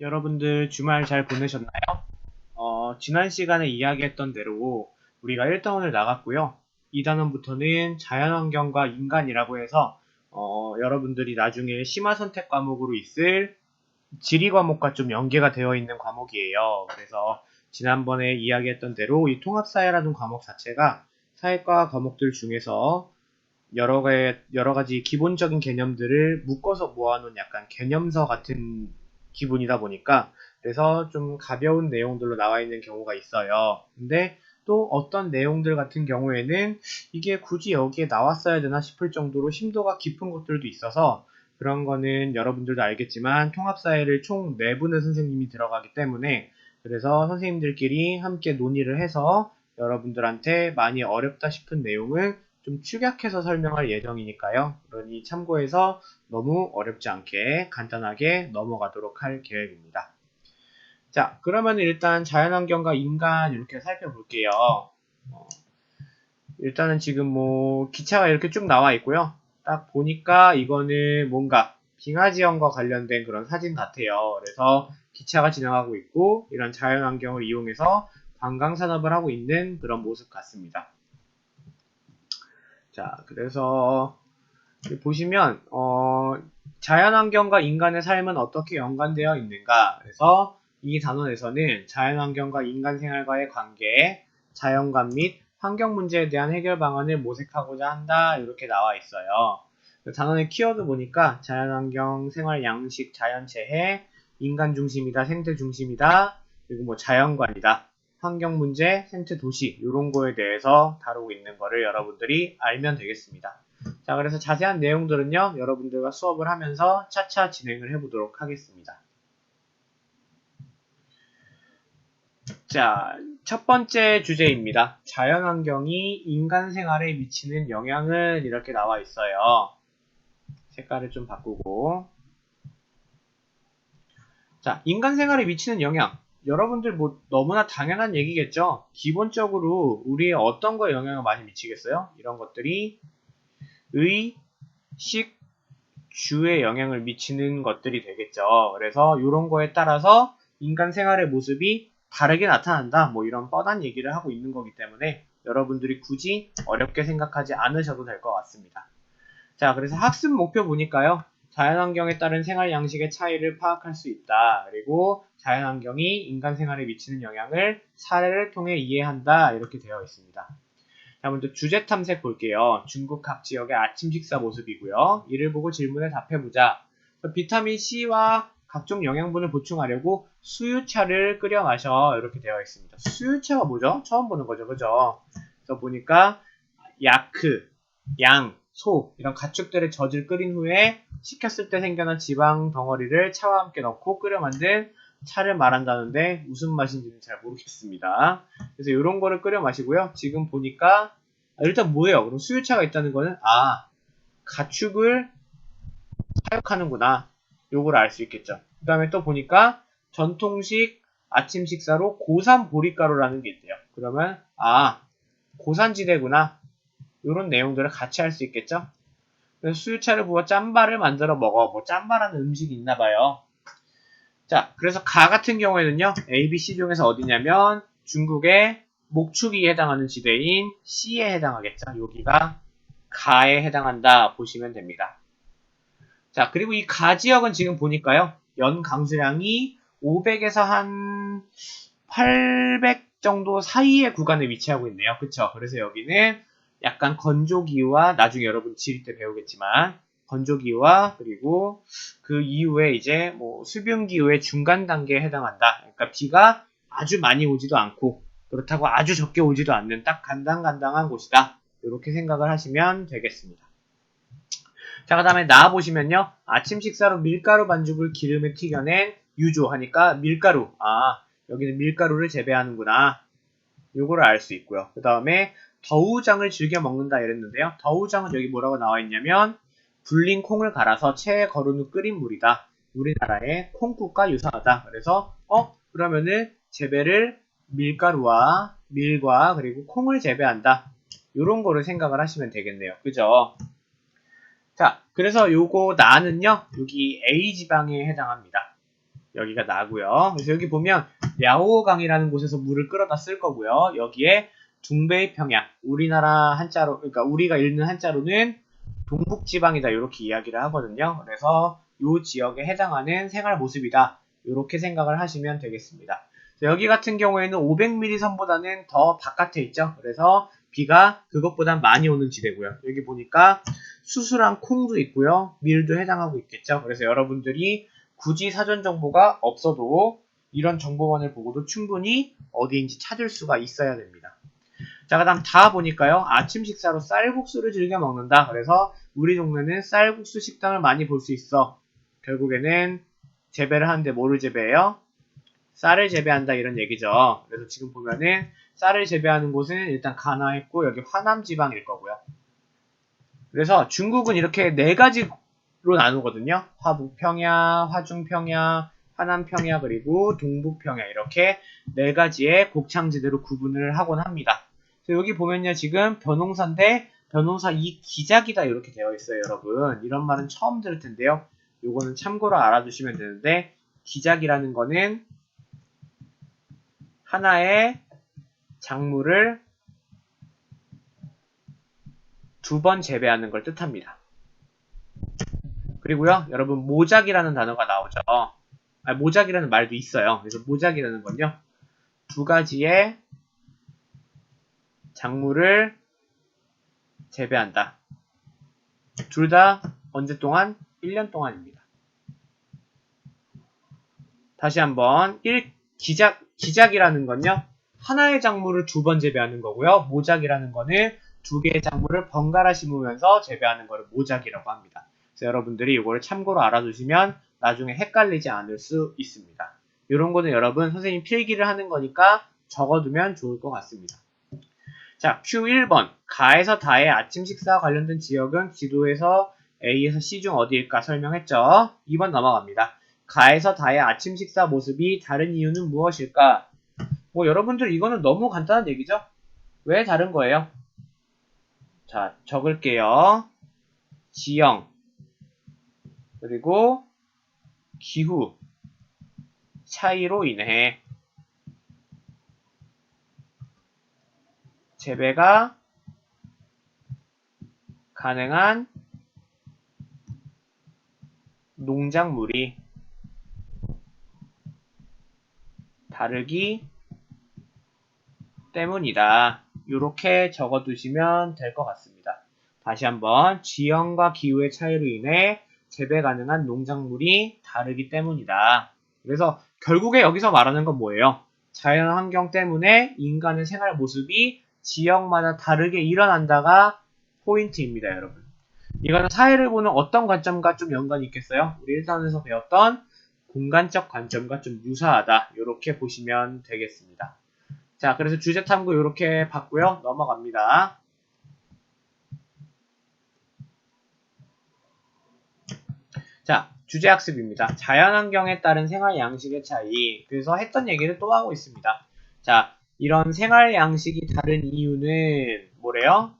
여러분들 주말 잘 보내셨나요? 지난 시간에 이야기했던 대로 우리가 1단원을 나갔고요. 2단원부터는 자연환경과 인간이라고 해서 여러분들이 나중에 심화선택 과목으로 있을 지리 과목과 좀 연계가 되어 있는 과목이에요. 그래서 지난번에 이야기했던 대로 이 통합사회라는 과목 자체가 사회과 과목들 중에서 여러 가지 기본적인 개념들을 묶어서 모아놓은 약간 개념서 같은 기분이다 보니까 그래서 좀 가벼운 내용들로 나와 있는 경우가 있어요. 근데 또 어떤 내용들 같은 경우에는 이게 굳이 여기에 나왔어야 되나 싶을 정도로 심도가 깊은 것들도 있어서 그런 거는 여러분들도 알겠지만 통합사회를 총 4분의 선생님이 들어가기 때문에 그래서 선생님들끼리 함께 논의를 해서 여러분들한테 많이 어렵다 싶은 내용을 좀 축약해서 설명할 예정이니까요. 그러니 참고해서 너무 어렵지 않게 간단하게 넘어가도록 할 계획입니다. 자, 그러면 일단 자연환경과 인간 이렇게 살펴볼게요. 일단은 지금 뭐 기차가 이렇게 쭉 나와 있고요. 딱 보니까 이거는 뭔가 빙하지형과 관련된 그런 사진 같아요. 그래서 기차가 지나가고 있고 이런 자연환경을 이용해서 관광산업을 하고 있는 그런 모습 같습니다. 자, 그래서 보시면 자연환경과 인간의 삶은 어떻게 연관되어 있는가? 그래서 이 단원에서는 자연환경과 인간 생활과의 관계, 자연관 및 환경 문제에 대한 해결 방안을 모색하고자 한다. 이렇게 나와 있어요. 단원의 키워드 보니까 자연환경, 생활 양식, 자연재해, 인간 중심이다, 생태 중심이다, 그리고 뭐 자연관이다. 환경 문제, 생태 도시 이런 거에 대해서 다루고 있는 거를 여러분들이 알면 되겠습니다. 자, 그래서 자세한 내용들은요, 여러분들과 수업을 하면서 차차 진행을 해보도록 하겠습니다. 자, 첫 번째 주제입니다. 자연환경이 인간 생활에 미치는 영향은 이렇게 나와 있어요. 색깔을 좀 바꾸고. 자, 인간 생활에 미치는 영향. 여러분들 뭐 너무나 당연한 얘기겠죠? 기본적으로 우리의 어떤 거에 영향을 많이 미치겠어요? 이런 것들이 의, 식, 주에 영향을 미치는 것들이 되겠죠. 그래서 이런 거에 따라서 인간 생활의 모습이 다르게 나타난다. 뭐 이런 뻔한 얘기를 하고 있는 거기 때문에 여러분들이 굳이 어렵게 생각하지 않으셔도 될 것 같습니다. 자, 그래서 학습 목표 보니까요. 자연환경에 따른 생활 양식의 차이를 파악할 수 있다. 그리고 자연환경이 인간 생활에 미치는 영향을 사례를 통해 이해한다. 이렇게 되어 있습니다. 자, 먼저 주제 탐색 볼게요. 중국 각 지역의 아침 식사 모습이고요. 이를 보고 질문에 답해보자. 비타민 C와 각종 영양분을 보충하려고 수유차를 끓여 마셔. 이렇게 되어 있습니다. 수유차가 뭐죠? 처음 보는 거죠. 그죠? 그래서 보니까 야크, 양, 소 이런 가축들의 젖을 끓인 후에 식혔을 때 생겨난 지방 덩어리를 차와 함께 넣고 끓여 만든 차를 말한다는데 무슨 맛인지는 잘 모르겠습니다. 그래서 이런 거를 끓여 마시고요. 지금 보니까 일단 뭐예요? 그럼 수유차가 있다는 거는 가축을 사육하는구나. 요걸 알 수 있겠죠. 그 다음에 또 보니까 전통식 아침 식사로 고산 보리가루라는 게 있대요. 그러면 고산지대구나. 요런 내용들을 같이 할 수 있겠죠. 그래서 수유차를 부어 짬바를 만들어 먹어. 뭐 짬바라는 음식이 있나 봐요. 자, 그래서 가 같은 경우에는요. A, B, C 중에서 어디냐면 중국의 목축이에 해당하는 지대인 C에 해당하겠죠. 여기가 가에 해당한다 보시면 됩니다. 자, 그리고 이 가 지역은 지금 보니까요. 연 강수량이 500에서 한 800 정도 사이의 구간에 위치하고 있네요. 그쵸? 그래서 여기는 약간 건조기후와 나중에 여러분 지리 때 배우겠지만 건조기후와 그리고 그 이후에 이제 뭐 수변기후의 중간 단계에 해당한다. 그러니까 비가 아주 많이 오지도 않고 그렇다고 아주 적게 오지도 않는 딱 간당간당한 곳이다. 이렇게 생각을 하시면 되겠습니다. 자, 그 다음에 나와보시면요. 아침 식사로 밀가루 반죽을 기름에 튀겨낸 유조 하니까 밀가루. 여기는 밀가루를 재배하는구나. 요거를 알 수 있고요. 그 다음에 더우장을 즐겨 먹는다 이랬는데요. 더우장은 여기 뭐라고 나와 있냐면 불린 콩을 갈아서 체에 거른 후 끓인 물이다. 우리나라의 콩국과 유사하다. 그래서 그러면은 재배를 밀가루와 밀과 그리고 콩을 재배한다. 요런 거를 생각을 하시면 되겠네요. 그죠? 자, 그래서 요거 나는요. 여기 A 지방에 해당합니다. 여기가 나고요. 그래서 여기 보면 랴오강이라는 곳에서 물을 끌어다 쓸 거고요. 여기에 둥베이 평야, 우리나라 한자로, 그러니까 우리가 읽는 한자로는 동북지방이다 이렇게 이야기를 하거든요. 그래서 이 지역에 해당하는 생활 모습이다 이렇게 생각을 하시면 되겠습니다. 여기 같은 경우에는 500mm 선보다는 더 바깥에 있죠. 그래서 비가 그것보단 많이 오는 지대고요. 여기 보니까 수수랑 콩도 있고요. 밀도 해당하고 있겠죠. 그래서 여러분들이 굳이 사전 정보가 없어도 이런 정보원을 보고도 충분히 어디인지 찾을 수가 있어야 됩니다. 자, 그 다음 다 보니까요. 아침 식사로 쌀국수를 즐겨 먹는다. 그래서 우리 동네는 쌀국수 식당을 많이 볼 수 있어. 결국에는 재배를 하는데 뭐를 재배해요? 쌀을 재배한다 이런 얘기죠. 그래서 지금 보면은 쌀을 재배하는 곳은 일단 가나했고 여기 화남 지방일 거고요. 그래서 중국은 이렇게 네 가지로 나누거든요. 화북평야, 화중평야, 화남평야 그리고 동북평야 이렇게 네 가지의 곡창지대로 구분을 하곤 합니다. 여기 보면요 지금 벼농사인데 벼농사 이 기작이다 이렇게 되어 있어요 여러분. 이런 말은 처음 들을 텐데요. 요거는 참고로 알아두시면 되는데 기작이라는 거는 하나의 작물을 두 번 재배하는 걸 뜻합니다. 그리고요 여러분 모작이라는 단어가 나오죠. 모작이라는 말도 있어요. 그래서 모작이라는 건요 두 가지의 작물을 재배한다. 둘 다 언제 동안? 1년 동안입니다. 다시 한번 기작이라는 건요 하나의 작물을 두 번 재배하는 거고요. 모작이라는 거는 두 개의 작물을 번갈아 심으면서 재배하는 것을 모작이라고 합니다. 그래서 여러분들이 이거를 참고로 알아두시면 나중에 헷갈리지 않을 수 있습니다. 이런 거는 여러분 선생님 필기를 하는 거니까 적어두면 좋을 것 같습니다. 자, Q1번. 가에서 다의 아침 식사와 관련된 지역은 지도에서 A에서 C 중 어디일까 설명했죠. 2번 넘어갑니다. 가에서 다의 아침 식사 모습이 다른 이유는 무엇일까? 뭐 여러분들 이거는 너무 간단한 얘기죠? 왜 다른 거예요? 자, 적을게요. 지형 그리고 기후 차이로 인해 재배가 가능한 농작물이 다르기 때문이다. 이렇게 적어두시면 될 것 같습니다. 다시 한번 지형과 기후의 차이로 인해 재배 가능한 농작물이 다르기 때문이다. 그래서 결국에 여기서 말하는 건 뭐예요? 자연환경 때문에 인간의 생활 모습이 지역마다 다르게 일어난다가 포인트입니다, 여러분. 이거는 사회를 보는 어떤 관점과 좀 연관이 있겠어요? 우리 1단에서 배웠던 공간적 관점과 좀 유사하다. 이렇게 보시면 되겠습니다. 자, 그래서 주제 탐구 이렇게 봤고요. 넘어갑니다. 자, 주제 학습입니다. 자연환경에 따른 생활 양식의 차이. 그래서 했던 얘기를 또 하고 있습니다. 자, 이런 생활 양식이 다른 이유는 뭐래요?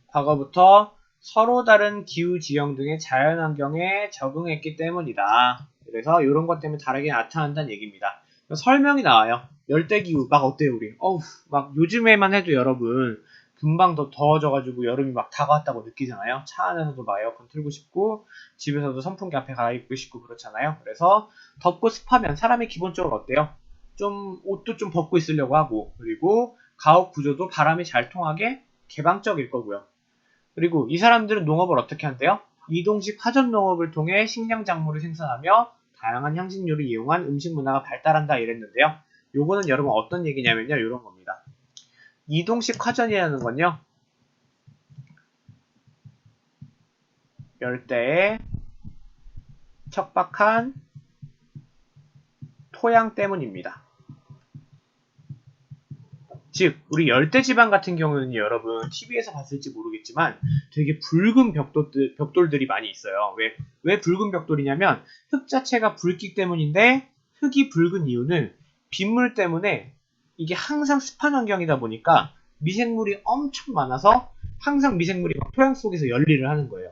과거부터 서로 다른 기후 지형 등의 자연환경에 적응했기 때문이다. 그래서 이런 것 때문에 다르게 나타난다는 얘기입니다. 설명이 나와요. 열대기후 막 어때요 우리? 막 요즘에만 해도 여러분 금방 더 더워져가지고 여름이 막 다가왔다고 느끼잖아요. 차 안에서도 막 에어컨 틀고 싶고 집에서도 선풍기 앞에 가입고 싶고 그렇잖아요. 그래서 덥고 습하면 사람이 기본적으로 어때요? 좀 옷도 좀 벗고 있으려고 하고 그리고 가옥 구조도 바람이 잘 통하게 개방적일 거고요. 그리고 이 사람들은 농업을 어떻게 한대요? 이동식 화전 농업을 통해 식량 작물을 생산하며 다양한 향신료를 이용한 음식 문화가 발달한다 이랬는데요. 요거는 여러분 어떤 얘기냐면요. 이런 겁니다. 이동식 화전이라는 건요. 열대의 척박한 토양 때문입니다. 즉 우리 열대지방 같은 경우는 여러분 TV에서 봤을지 모르겠지만 되게 붉은 벽돌들이 많이 있어요. 왜 붉은 벽돌이냐면 흙 자체가 붉기 때문인데 흙이 붉은 이유는 빗물 때문에 이게 항상 습한 환경이다 보니까 미생물이 엄청 많아서 항상 미생물이 막 토양 속에서 열일을 하는 거예요.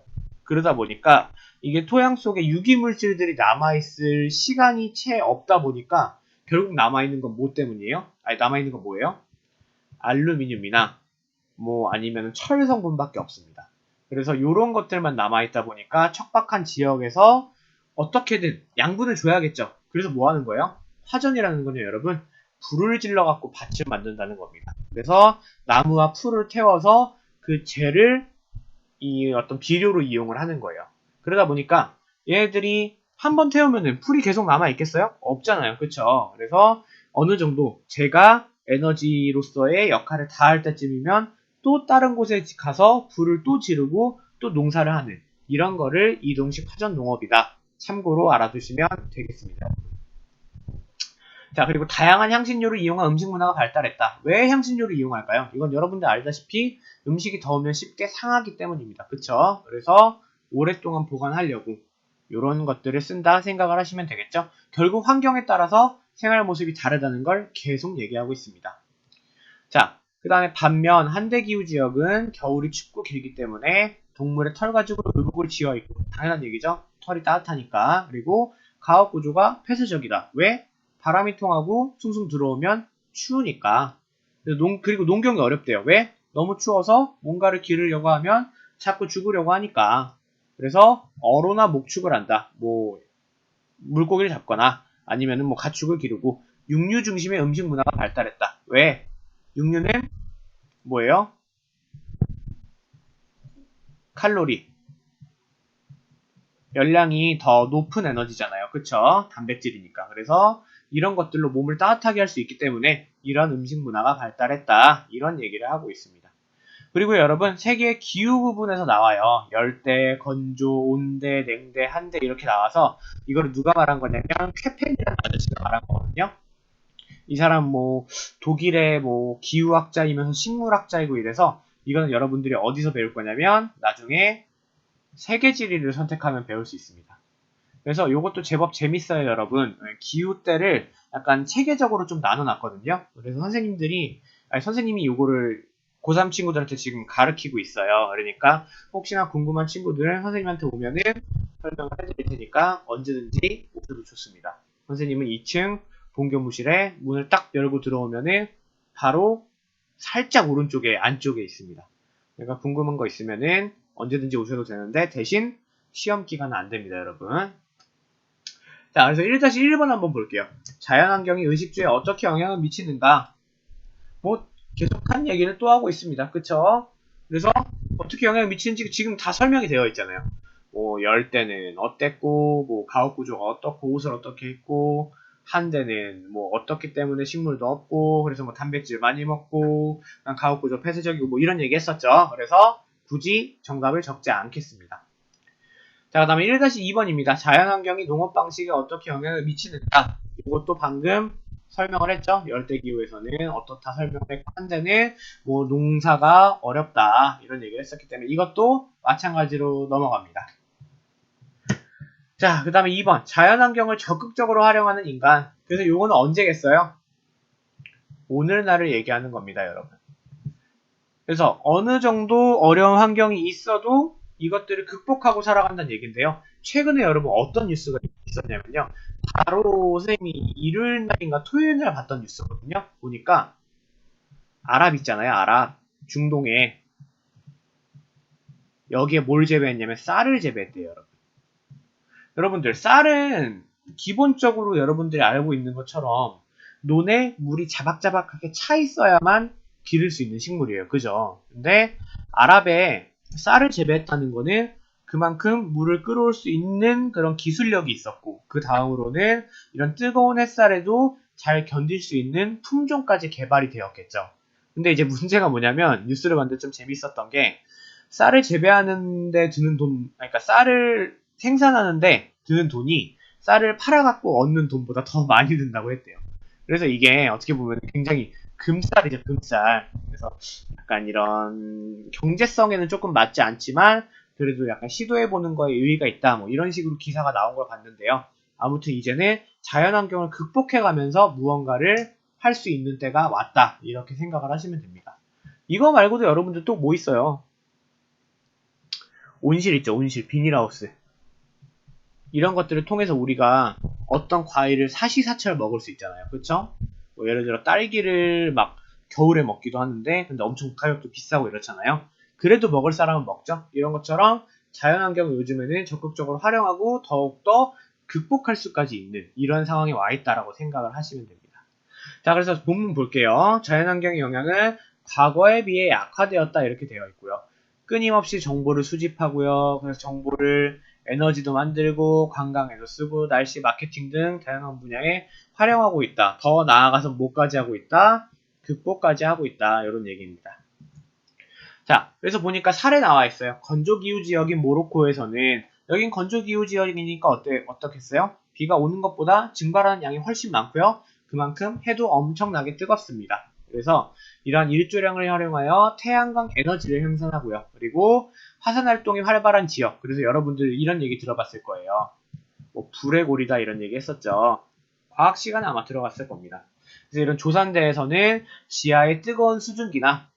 그러다 보니까 이게 토양 속에 유기물질들이 남아있을 시간이 채 없다 보니까 결국 남아있는 건 뭐 때문이에요? 아니, 남아있는 건 뭐예요? 알루미늄이나 뭐 아니면 철 성분밖에 없습니다. 그래서 이런 것들만 남아있다 보니까 척박한 지역에서 어떻게든 양분을 줘야겠죠. 그래서 뭐 하는 거예요? 화전이라는 건요, 여러분, 불을 질러갖고 밭을 만든다는 겁니다. 그래서 나무와 풀을 태워서 그 재를 이 어떤 비료로 이용을 하는 거예요. 그러다 보니까 얘네들이 한번 태우면은 풀이 계속 남아 있겠어요? 없잖아요. 그쵸? 그래서 어느 정도 재가 에너지로서의 역할을 다할 때쯤이면 또 다른 곳에 가서 불을 또 지르고 또 농사를 하는 이런 거를 이동식 화전 농업이다. 참고로 알아두시면 되겠습니다. 자, 그리고 다양한 향신료를 이용한 음식 문화가 발달했다. 왜 향신료를 이용할까요? 이건 여러분들 알다시피 음식이 더우면 쉽게 상하기 때문입니다. 그쵸? 그래서 오랫동안 보관하려고 이런 것들을 쓴다 생각을 하시면 되겠죠? 결국 환경에 따라서 생활 모습이 다르다는 걸 계속 얘기하고 있습니다. 자, 그 다음에 반면 한대기후 지역은 겨울이 춥고 길기 때문에 동물의 털 가지고 의복을 지어 있고 당연한 얘기죠. 털이 따뜻하니까. 그리고 가옥 구조가 폐쇄적이다. 왜? 바람이 통하고 숭숭 들어오면 추우니까. 그리고 농경이 어렵대요. 왜? 너무 추워서 뭔가를 기르려고 하면 자꾸 죽으려고 하니까. 그래서 어로나 목축을 한다. 뭐 물고기를 잡거나 아니면은 뭐 가축을 기르고 육류 중심의 음식 문화가 발달했다. 왜? 육류는 뭐예요? 칼로리, 열량이 더 높은 에너지잖아요. 그쵸? 단백질이니까. 그래서 이런 것들로 몸을 따뜻하게 할 수 있기 때문에 이런 음식 문화가 발달했다. 이런 얘기를 하고 있습니다. 그리고 여러분, 세계의 기후 부분에서 나와요. 열대, 건조, 온대, 냉대, 한대 이렇게 나와서 이거를 누가 말한 거냐면 쾌펜이라는 아저씨가 말한 거거든요. 이 사람 뭐 독일의 뭐 기후학자이면서 식물학자이고 이래서 이거는 여러분들이 어디서 배울 거냐면 나중에 세계지리를 선택하면 배울 수 있습니다. 그래서 이것도 제법 재밌어요, 여러분. 기후대를 약간 체계적으로 좀 나눠놨거든요. 그래서 선생님이 이거를 고3 친구들한테 지금 가르치고 있어요. 그러니까 혹시나 궁금한 친구들은 선생님한테 오면은 설명을 해드릴 테니까 언제든지 오셔도 좋습니다. 선생님은 2층 본교무실에 문을 딱 열고 들어오면은 바로 살짝 오른쪽에 안쪽에 있습니다. 내가 궁금한 거 있으면은 언제든지 오셔도 되는데 대신 시험 기간은 안 됩니다, 여러분. 자, 그래서 1-1번 한번 볼게요. 자연환경이 의식주에 어떻게 영향을 미치는가? 뭐 계속한 얘기를 또 하고 있습니다. 그쵸? 그래서 어떻게 영향을 미치는지 지금 다 설명이 되어 있잖아요. 뭐 열대는 어땠고, 뭐 가옥 구조가 어떻고, 옷을 어떻게 했고, 한대는 뭐 어떻기 때문에 식물도 없고, 그래서 뭐 단백질 많이 먹고, 가옥 구조 폐쇄적이고 뭐 이런 얘기 했었죠. 그래서 굳이 정답을 적지 않겠습니다. 자, 그 다음에 1-2번입니다. 자연환경이 농업 방식에 어떻게 영향을 미치는가? 이것도 방금 설명을 했죠. 열대기후에서는 어떻다 설명을 했고, 한대는 뭐 농사가 어렵다 이런 얘기를 했었기 때문에 이것도 마찬가지로 넘어갑니다. 자, 그 다음에 2번 자연환경을 적극적으로 활용하는 인간. 그래서 이거는 언제겠어요? 오늘날을 얘기하는 겁니다, 여러분. 그래서 어느 정도 어려운 환경이 있어도 이것들을 극복하고 살아간다는 얘기인데요. 최근에 여러분 어떤 뉴스가 있었냐면요. 바로 선생님이 일요일 날인가 토요일 날 봤던 뉴스거든요. 보니까 아랍 있잖아요. 아랍. 중동에 여기에 뭘 재배했냐면 쌀을 재배했대요. 여러분. 여러분들 쌀은 기본적으로 여러분들이 알고 있는 것처럼 논에 물이 자박자박하게 차 있어야만 기를 수 있는 식물이에요. 그죠? 근데 아랍에 쌀을 재배했다는 거는 그만큼 물을 끌어올 수 있는 그런 기술력이 있었고 그 다음으로는 이런 뜨거운 햇살에도 잘 견딜 수 있는 품종까지 개발이 되었겠죠. 근데 이제 문제가 뭐냐면 뉴스를 봤는데 좀 재밌었던 게 쌀을 재배하는데 드는 돈, 그러니까 쌀을 생산하는데 드는 돈이 쌀을 팔아갖고 얻는 돈보다 더 많이 든다고 했대요. 그래서 이게 어떻게 보면 굉장히 금쌀이죠, 금쌀. 그래서 약간 이런 경제성에는 조금 맞지 않지만 그래도 약간 시도해보는 거에 의의가 있다. 뭐 이런 식으로 기사가 나온 걸 봤는데요. 아무튼 이제는 자연환경을 극복해가면서 무언가를 할 수 있는 때가 왔다. 이렇게 생각을 하시면 됩니다. 이거 말고도 여러분들 또 뭐 있어요? 온실 있죠, 온실, 비닐하우스. 이런 것들을 통해서 우리가 어떤 과일을 사시사철 먹을 수 있잖아요. 그쵸? 뭐 예를 들어 딸기를 막 겨울에 먹기도 하는데 근데 엄청 가격도 비싸고 이렇잖아요. 그래도 먹을 사람은 먹죠. 이런 것처럼 자연환경을 요즘에는 적극적으로 활용하고 더욱더 극복할 수까지 있는 이런 상황에 와 있다라고 생각을 하시면 됩니다. 자, 그래서 본문 볼게요. 자연환경의 영향은 과거에 비해 약화되었다 이렇게 되어 있고요. 끊임없이 정보를 수집하고요. 그래서 정보를 에너지도 만들고 관광에도 쓰고 날씨 마케팅 등 다양한 분야에 활용하고 있다. 더 나아가서 뭐까지 하고 있다? 극복까지 하고 있다. 이런 얘기입니다. 자, 그래서 보니까 사례 나와 있어요. 건조기후 지역인 모로코에서는 여긴 건조기후 지역이니까 어떻겠어요? 비가 오는 것보다 증발하는 양이 훨씬 많고요. 그만큼 해도 엄청나게 뜨겁습니다. 그래서 이러한 일조량을 활용하여 태양광 에너지를 생산하고요. 그리고 화산활동이 활발한 지역. 그래서 여러분들 이런 얘기 들어봤을 거예요. 뭐 불의 고리다 이런 얘기 했었죠. 과학 시간에 아마 들어갔을 겁니다. 그래서 이런 조산대에서는 지하의 뜨거운 수증기나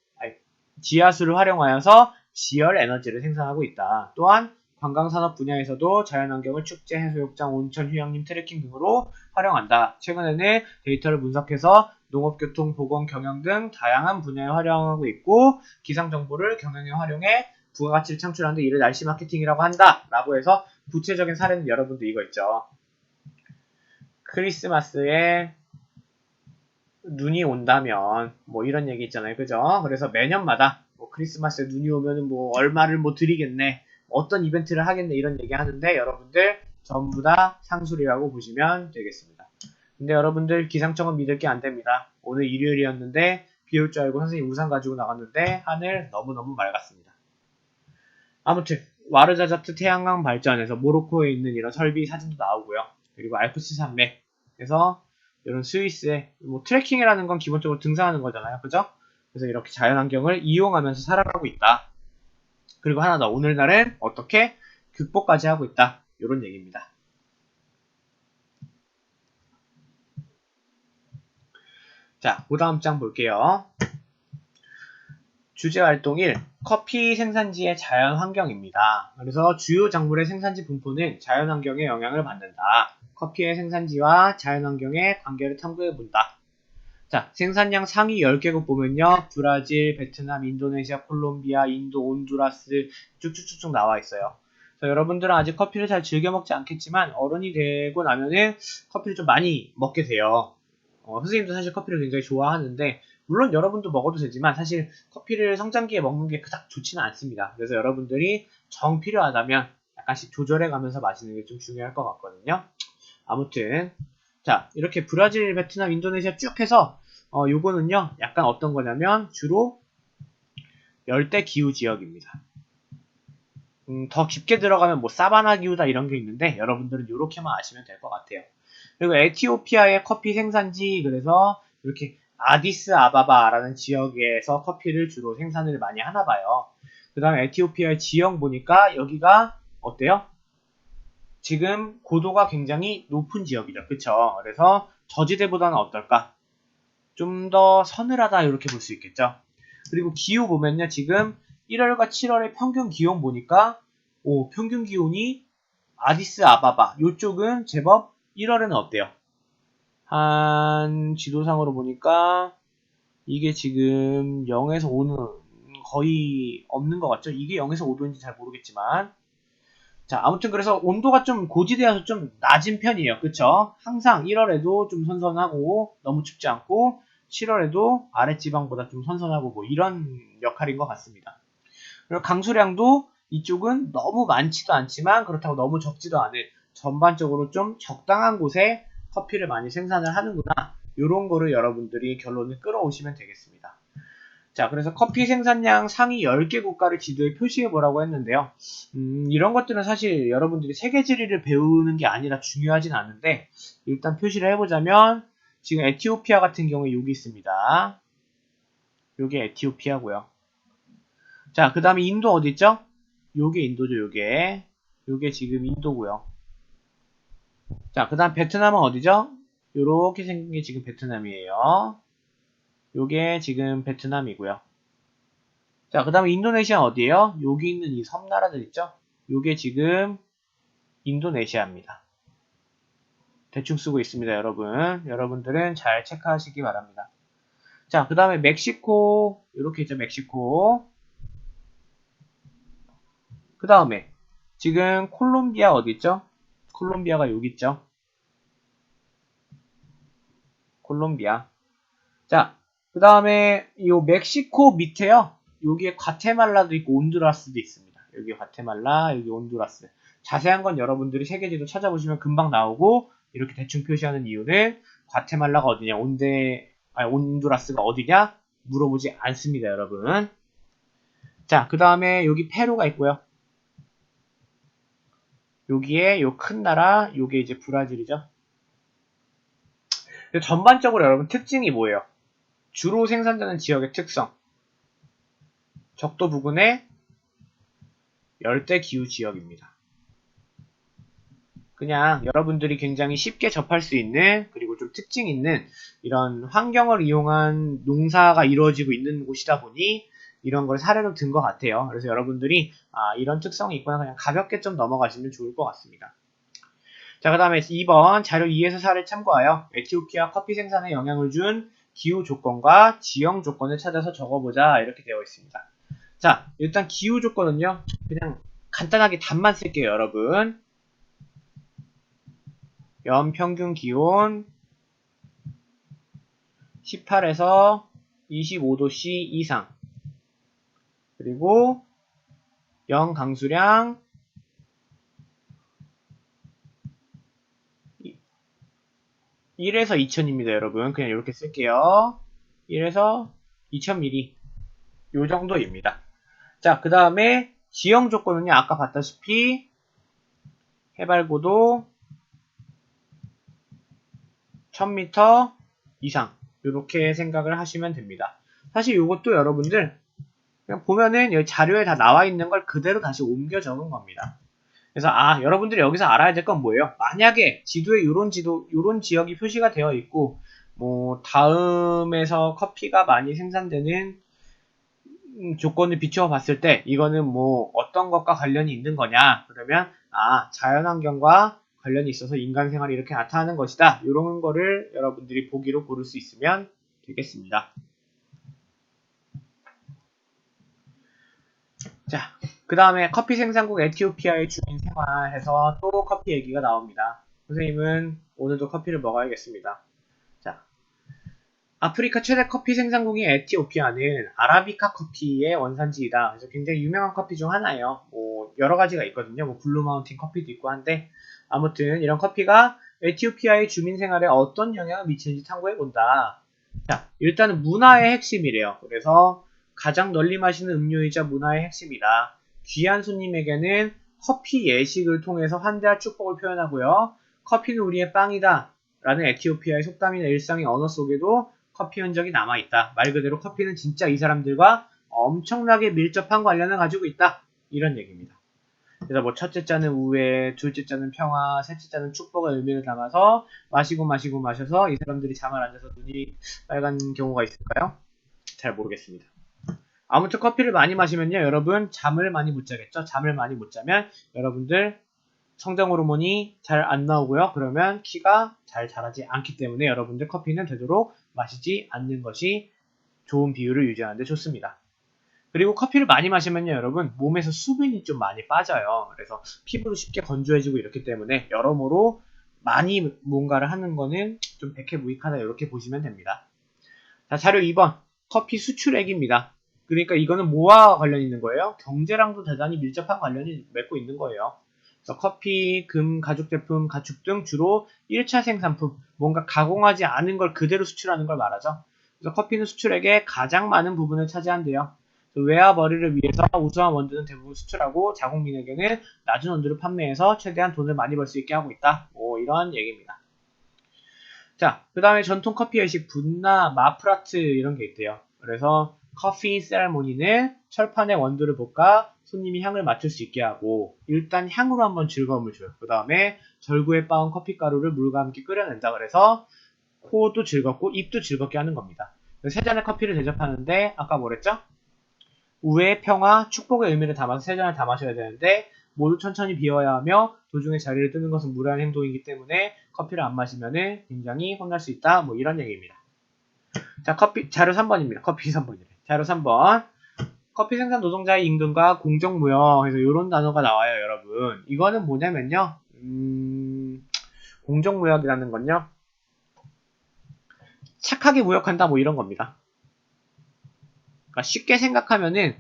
지하수를 활용하여서 지열 에너지를 생산하고 있다. 또한 관광산업 분야에서도 자연환경을 축제, 해수욕장, 온천, 휴양림, 트레킹 등으로 활용한다. 최근에는 데이터를 분석해서 농업, 교통, 보건, 경영 등 다양한 분야에 활용하고 있고 기상정보를 경영에 활용해 부가가치를 창출하는데 이를 날씨 마케팅이라고 한다. 라고 해서 구체적인 사례는 여러분도 이거 있죠. 크리스마스에 눈이 온다면 뭐 이런 얘기 있잖아요. 그죠? 그래서 매년마다 뭐 크리스마스에 눈이 오면은 뭐 얼마를 뭐 드리겠네. 어떤 이벤트를 하겠네 이런 얘기 하는데 여러분들 전부 다 상술이라고 보시면 되겠습니다. 근데 여러분들 기상청은 믿을 게 안 됩니다. 오늘 일요일이었는데 비 올 줄 알고 선생님 우산 가지고 나갔는데 하늘 너무너무 맑았습니다. 아무튼 와르자자트 태양광 발전에서 모로코에 있는 이런 설비 사진도 나오고요. 그리고 알프스 산맥에서 이런 스위스의 뭐 트레킹이라는 건 기본적으로 등산하는 거잖아요. 그죠? 그래서 이렇게 자연환경을 이용하면서 살아가고 있다. 그리고 하나 더. 오늘날은 어떻게 극복까지 하고 있다. 이런 얘기입니다. 자, 그 다음 장 볼게요. 주제활동 1. 커피 생산지의 자연환경입니다. 그래서 주요 작물의 생산지 분포는 자연환경에 영향을 받는다. 커피의 생산지와 자연환경의 관계를 탐구해본다. 자, 생산량 상위 10개국 보면요. 브라질, 베트남, 인도네시아, 콜롬비아, 인도, 온두라스 쭉쭉쭉쭉 나와 있어요. 자, 여러분들은 아직 커피를 잘 즐겨 먹지 않겠지만 어른이 되고 나면은 커피를 좀 많이 먹게 돼요. 선생님도 사실 커피를 굉장히 좋아하는데 물론 여러분도 먹어도 되지만 사실 커피를 성장기에 먹는 게 그닥 좋지는 않습니다. 그래서 여러분들이 정 필요하다면 약간씩 조절해 가면서 마시는 게 좀 중요할 것 같거든요. 아무튼 자 이렇게 브라질, 베트남, 인도네시아 쭉 해서 요거는요 약간 어떤 거냐면 주로 열대 기후 지역입니다. 더 깊게 들어가면 뭐 사바나 기후다 이런 게 있는데 여러분들은 요렇게만 아시면 될 것 같아요. 그리고 에티오피아의 커피 생산지 그래서 이렇게 아디스 아바바라는 지역에서 커피를 주로 생산을 많이 하나 봐요. 그 다음에 에티오피아의 지형 보니까 여기가 어때요? 지금 고도가 굉장히 높은 지역이죠. 그쵸? 그래서 저지대보다는 어떨까? 좀 더 서늘하다 이렇게 볼 수 있겠죠. 그리고 기후 보면요. 지금 1월과 7월의 평균 기온 보니까 평균 기온이 아디스 아바바 요쪽은 제법 1월에는 어때요? 한 지도상으로 보니까 이게 지금 0에서 5는 거의 없는 것 같죠? 이게 0에서 5도인지 잘 모르겠지만 자 아무튼 그래서 온도가 좀 고지대여서 좀 낮은 편이에요. 그쵸? 항상 1월에도 좀 선선하고 너무 춥지 않고 7월에도 아랫지방보다 좀 선선하고 뭐 이런 역할인 것 같습니다. 그리고 강수량도 이쪽은 너무 많지도 않지만 그렇다고 너무 적지도 않은 전반적으로 좀 적당한 곳에 커피를 많이 생산을 하는구나. 이런 거를 여러분들이 결론을 끌어오시면 되겠습니다. 자, 그래서 커피 생산량 상위 10개 국가를 지도에 표시해 보라고 했는데요. 이런 것들은 사실 여러분들이 세계지리를 배우는 게 아니라 중요하진 않은데 일단 표시를 해보자면 지금 에티오피아 같은 경우에 여기 있습니다. 요게 에티오피아고요. 자, 그 다음에 인도 어디 있죠? 요게 인도죠, 요게. 요게 지금 인도고요. 자, 그 다음 베트남은 어디죠? 요렇게 생긴 게 지금 베트남이에요. 요게 지금 베트남이고요. 자, 그 다음에 인도네시아 어디예요? 여기 있는 이 섬나라들 있죠? 요게 지금 인도네시아입니다. 대충 쓰고 있습니다, 여러분. 여러분들은 잘 체크하시기 바랍니다. 자, 그 다음에 멕시코, 이렇게 있죠, 멕시코. 그 다음에 지금 콜롬비아 어디 있죠? 콜롬비아가 여기 있죠? 콜롬비아. 자, 그 다음에 요 멕시코 밑에요. 여기에 과테말라도 있고 온두라스도 있습니다. 여기 과테말라, 여기 온두라스. 자세한 건 여러분들이 세계지도 찾아보시면 금방 나오고 이렇게 대충 표시하는 이유는 과테말라가 어디냐, 온두라스가 어디냐 물어보지 않습니다, 여러분. 자, 그 다음에 여기 페루가 있고요. 여기에 요 큰 나라, 요게 이제 브라질이죠. 전반적으로 여러분 특징이 뭐예요? 주로 생산되는 지역의 특성. 적도 부근의 열대 기후 지역입니다. 그냥 여러분들이 굉장히 쉽게 접할 수 있는, 그리고 좀 특징 있는 이런 환경을 이용한 농사가 이루어지고 있는 곳이다 보니 이런 걸 사례로 든 것 같아요. 그래서 여러분들이 이런 특성이 있구나 그냥 가볍게 좀 넘어가시면 좋을 것 같습니다. 자, 그 다음에 2번 자료 2에서 4를 참고하여 에티오피아 커피 생산에 영향을 준 기후 조건과 지형 조건을 찾아서 적어보자, 이렇게 되어 있습니다. 자, 일단 기후 조건은요, 그냥 간단하게 답만 쓸게요, 여러분. 연평균 기온 18에서 25도씨 이상, 그리고 연강수량 1에서 2000입니다, 여러분. 그냥 이렇게 쓸게요. 1에서 2000mm. 요 정도입니다. 자, 그 다음에 지형 조건은요, 아까 봤다시피 해발고도 1000m 이상, 이렇게 생각을 하시면 됩니다. 사실 이것도 여러분들 그냥 보면은 여기 자료에 다 나와 있는 걸 그대로 다시 옮겨 적은 겁니다. 그래서 여러분들이 여기서 알아야 될 건 뭐예요? 만약에 지도에 요런 지역이 표시가 되어 있고 뭐 다음에서 커피가 많이 생산되는 조건을 비추어 봤을 때 이거는 뭐 어떤 것과 관련이 있는 거냐, 그러면 자연환경과 관련이 있어서 인간 생활이 이렇게 나타나는 것이다, 이런 거를 여러분들이 보기로 고를 수 있으면 되겠습니다. 자, 그 다음에 커피 생산국 에티오피아의 주민 생활 해서 또 커피 얘기가 나옵니다. 선생님은 오늘도 커피를 먹어야겠습니다. 자, 아프리카 최대 커피 생산국인 에티오피아는 아라비카 커피의 원산지이다. 그래서 굉장히 유명한 커피 중 하나예요. 뭐 여러 가지가 있거든요. 뭐 블루 마운틴 커피도 있고 한데, 아무튼 이런 커피가 에티오피아의 주민 생활에 어떤 영향을 미치는지 탐구해 본다. 자, 일단은 문화의 핵심이래요. 그래서 가장 널리 마시는 음료이자 문화의 핵심이다. 귀한 손님에게는 커피 예식을 통해서 환대와 축복을 표현하고요. 커피는 우리의 빵이다 라는 에티오피아의 속담이나 일상의 언어 속에도 커피 흔적이 남아있다. 말 그대로 커피는 진짜 이 사람들과 엄청나게 밀접한 관련을 가지고 있다, 이런 얘기입니다. 그래서 뭐 첫째 자는 우애, 둘째 자는 평화, 셋째 자는 축복의 의미를 담아서 마셔서 이 사람들이 잠을 안 자서 눈이 빨간 경우가 있을까요? 잘 모르겠습니다. 아무튼 커피를 많이 마시면요, 여러분 잠을 많이 못 자겠죠? 잠을 많이 못 자면 여러분들 성장 호르몬이 잘 안 나오고요. 그러면 키가 잘 자라지 않기 때문에 여러분들 커피는 되도록 마시지 않는 것이 좋은 비율을 유지하는 데 좋습니다. 그리고 커피를 많이 마시면요, 여러분 몸에서 수분이 좀 많이 빠져요. 그래서 피부도 쉽게 건조해지고 이렇기 때문에 여러모로 많이 뭔가를 하는 거는 좀 백해무익하다, 이렇게 보시면 됩니다. 자, 자료 2번 커피 수출액입니다. 그러니까 이거는 뭐와 관련이 있는 거예요? 경제랑도 대단히 밀접한 관련이 맺고 있는 거예요. 그래서 커피, 금, 가죽제품, 가축 등 주로 1차 생산품, 뭔가 가공하지 않은 걸 그대로 수출하는 걸 말하죠. 그래서 커피는 수출액의 가장 많은 부분을 차지한대요. 외화 머리를 위해서 우수한 원두는 대부분 수출하고 자국민에게는 낮은 원두를 판매해서 최대한 돈을 많이 벌 수 있게 하고 있다. 뭐 이런 얘기입니다. 자, 그 다음에 전통 커피 예식 분나, 마프라트 이런 게 있대요. 그래서 커피 세레모니는 철판에 원두를 볶아 손님이 향을 맡을 수 있게 하고, 일단 향으로 한번 즐거움을 줘요. 그 다음에 절구에 빻은 커피가루를 물과 함께 끓여낸다. 그래서 코도 즐겁고 입도 즐겁게 하는 겁니다. 세 잔의 커피를 대접하는데 아까 뭐랬죠? 우애, 평화, 축복의 의미를 담아서 세 잔을 다 마셔야 되는데 모두 천천히 비워야 하며 도중에 자리를 뜨는 것은 무례한 행동이기 때문에 커피를 안 마시면 굉장히 혼날 수 있다. 뭐 이런 얘기입니다. 자, 자료 3번입니다. 커피 3번이래. 자료 3번. 커피 생산 노동자의 임금과 공정무역 해서 이런 단어가 나와요, 여러분. 이거는 뭐냐면요. 공정무역이라는 건요. 착하게 무역한다 뭐 이런 겁니다. 그러니까 쉽게 생각하면은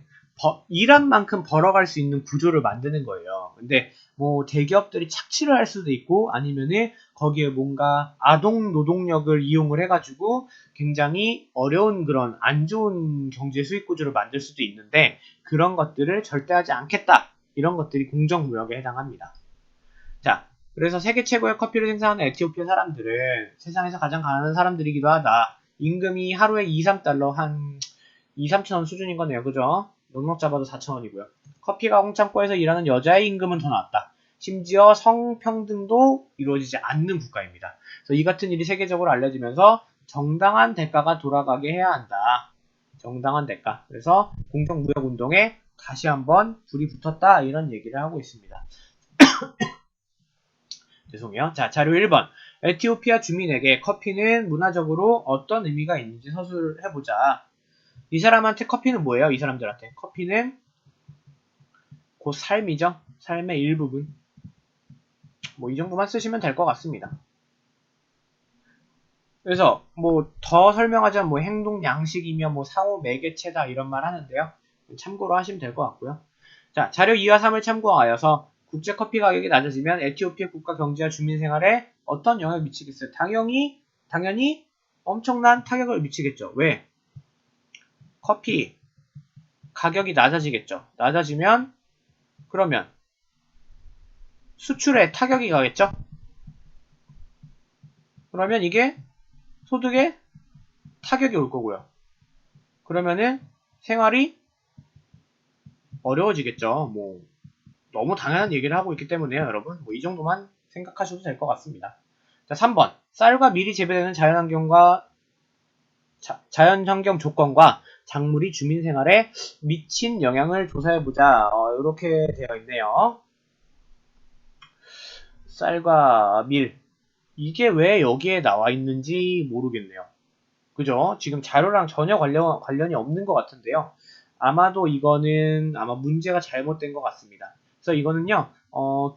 일한 만큼 벌어갈 수 있는 구조를 만드는 거예요. 근데 뭐 대기업들이 착취를 할 수도 있고 아니면은 거기에 뭔가 아동 노동력을 이용을 해가지고 굉장히 어려운 그런 안 좋은 경제 수익 구조를 만들 수도 있는데 그런 것들을 절대 하지 않겠다. 이런 것들이 공정무역에 해당합니다. 자, 그래서 세계 최고의 커피를 생산하는 에티오피아 사람들은 세상에서 가장 가난한 사람들이기도 하다. 임금이 하루에 2, 3달러 한 2, 3천원 수준인 거네요. 그죠? 넉넉 잡아도 4천원이고요. 커피가 홍창고에서 일하는 여자의 임금은 더 낮다. 심지어 성평등도 이루어지지 않는 국가입니다. 그래서 이 같은 일이 세계적으로 알려지면서 정당한 대가가 돌아가게 해야 한다. 정당한 대가. 그래서 공정무역운동에 다시 한번 불이 붙었다. 이런 얘기를 하고 있습니다. 죄송해요. 자, 자료 1번. 에티오피아 주민에게 커피는 문화적으로 어떤 의미가 있는지 서술을 해보자. 이 사람한테 커피는 뭐예요? 이 사람들한테. 커피는 곧 삶이죠. 삶의 일부분. 뭐 이 정도만 쓰시면 될 것 같습니다. 그래서 뭐 더 설명하자면 뭐 행동 양식이며 뭐 상호 매개체다 이런 말 하는데요. 참고로 하시면 될 것 같고요. 자, 자료 2와 3을 참고하여서 국제 커피 가격이 낮아지면 에티오피아 국가 경제와 주민 생활에 어떤 영향을 미치겠어요? 당연히 엄청난 타격을 미치겠죠. 왜? 커피 가격이 낮아지겠죠. 낮아지면 그러면 수출에 타격이 가겠죠. 그러면 이게 소득에 타격이 올 거고요. 그러면은 생활이 어려워지겠죠. 뭐 너무 당연한 얘기를 하고 있기 때문에요, 여러분. 뭐 이 정도만 생각하셔도 될 것 같습니다. 자, 3번. 쌀과 밀이 재배되는 자연환경 조건과 작물이 주민 생활에 미친 영향을 조사해보자. 이렇게 되어 있네요. 쌀과 밀. 이게 왜 여기에 나와 있는지 모르겠네요. 그죠? 지금 자료랑 전혀 관련이 없는 것 같은데요. 아마도 이거는 아마 문제가 잘못된 것 같습니다. 그래서 이거는요,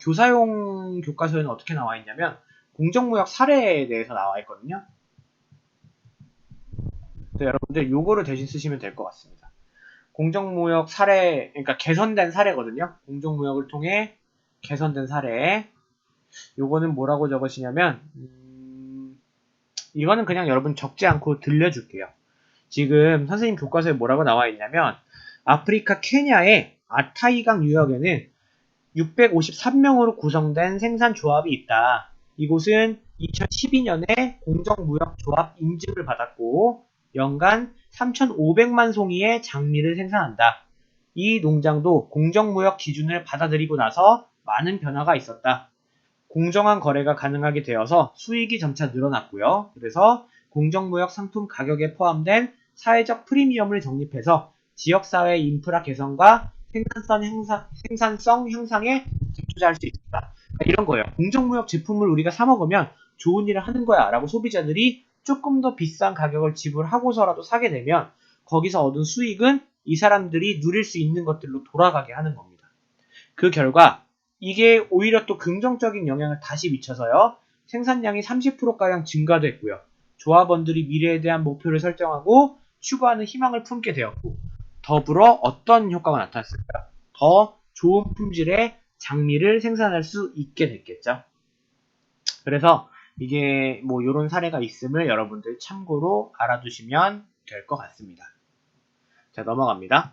교사용 교과서에는 어떻게 나와 있냐면, 공정무역 사례에 대해서 나와 있거든요. 그래서 여러분들 요거를 대신 쓰시면 될 것 같습니다. 공정무역 사례, 그러니까 개선된 사례거든요. 공정무역을 통해 개선된 사례. 요거는 뭐라고 적으시냐면, 이거는 그냥 여러분 적지 않고 들려줄게요. 지금 선생님 교과서에 뭐라고 나와 있냐면 아프리카 케냐의 아타이강 유역에는 653명으로 구성된 생산조합이 있다. 이곳은 2012년에 공정무역조합 인증을 받았고 연간 3,500만 송이의 장미를 생산한다. 이 농장도 공정무역 기준을 받아들이고 나서 많은 변화가 있었다. 공정한 거래가 가능하게 되어서 수익이 점차 늘어났고요. 그래서 공정무역 상품 가격에 포함된 사회적 프리미엄을 적립해서 지역사회 인프라 개선과 생산성 향상에 투자할 수 있다. 그러니까 이런 거예요. 공정무역 제품을 우리가 사 먹으면 좋은 일을 하는 거야 라고 소비자들이 조금 더 비싼 가격을 지불하고서라도 사게 되면 거기서 얻은 수익은 이 사람들이 누릴 수 있는 것들로 돌아가게 하는 겁니다. 그 결과 이게 오히려 또 긍정적인 영향을 다시 미쳐서요. 생산량이 30%가량 증가됐고요. 조합원들이 미래에 대한 목표를 설정하고 추구하는 희망을 품게 되었고 더불어 어떤 효과가 나타났을까요? 더 좋은 품질의 장미를 생산할 수 있게 됐겠죠. 그래서 이게 뭐 이런 사례가 있음을 여러분들 참고로 알아두시면 될 것 같습니다. 자, 넘어갑니다.